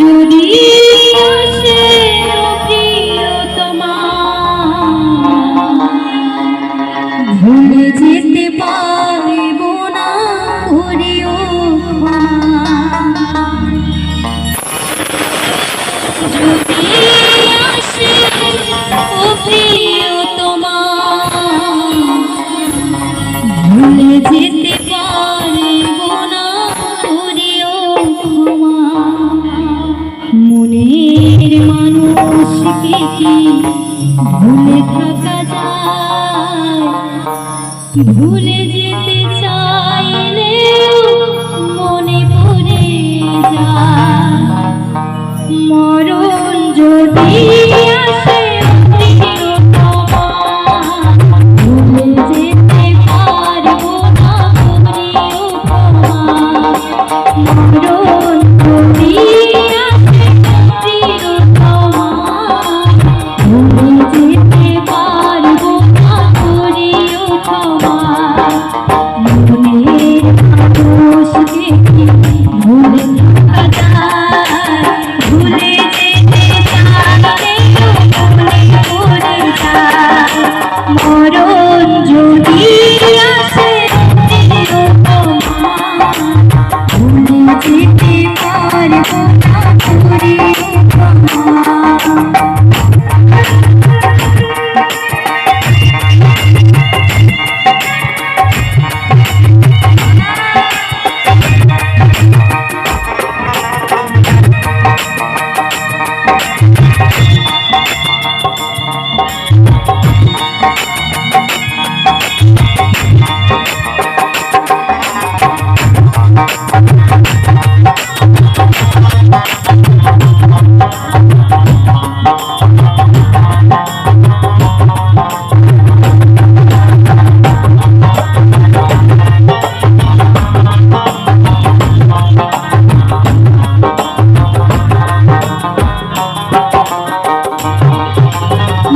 যদি আসে প্রিয়তমা, ভুলে যেতে পারব না, করিও ক্ষমা। যদি আসে প্রিয়তমা, ভুলে যেতে পারব না, করিও ক্ষমা। মনের মানুষকে কি ভুলে থাকা যায়? ভুলে যেতে চাইলেও মনে পড়ে যায়। মরণ যদি আসে প্রিয়তমা, ভুলে যেতে পারব না, করিও ক্ষমা। মরণ যদি আসে প্রিয়তমা, ভুলে যেতে পারব না, করিও ক্ষমা। মনের মানুষকে কি ভুলে থাকা যায়? ভুলে যেতে চাইলেও মনে পড়ে যায়। মরণ যদি আসে প্রিয়তমা, ভুলে যেতে পারব না, করিও ক্ষমা।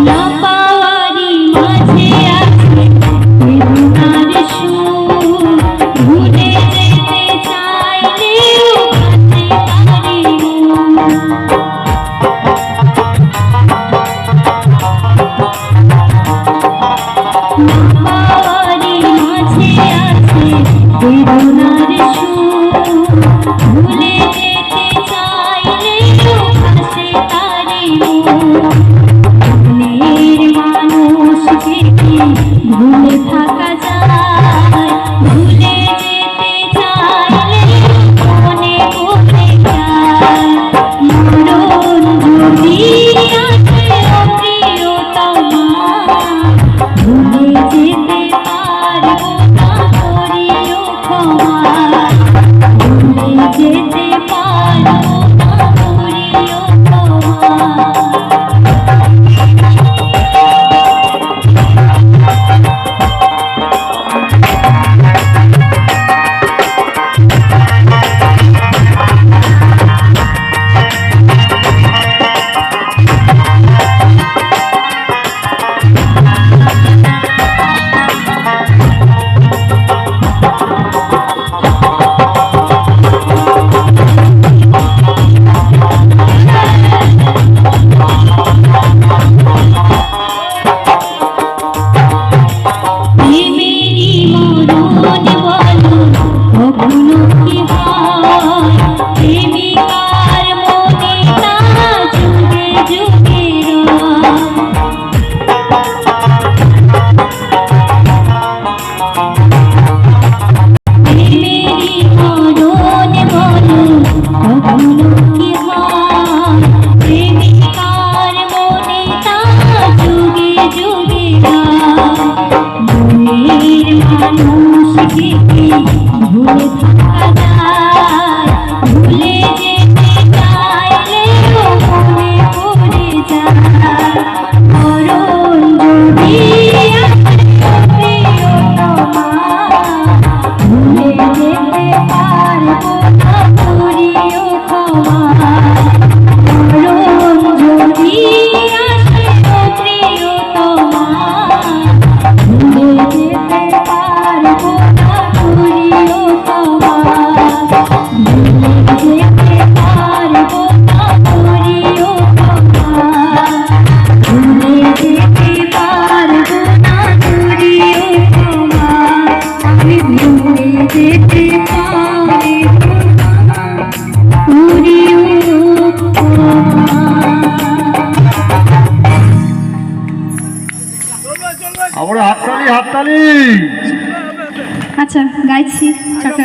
না পাওয়ারি মাঝে আছে বেদনার সুর, ভুলে যেতে চাইলেও কাছে তারি মন। না পাওয়ারি মাঝে আছে বেদনার সুর, ভুলে যেতে চাইলেও কাছে তারি মন। মনের মানুষকে কি ভুলে থাকা যায়? ভুলে যেতে চাইলেও মনে পড়ে যায়। মরণ যদি আসে প্রিয়তমা, ভুলে যেতে পারব না, করিও ক্ষমা। ভুলে যেতে পারব না, করিও ক্ষমা। যেতে পারবো না। আমরা হাততালি হাততালি। আচ্ছা গাইছি ছোট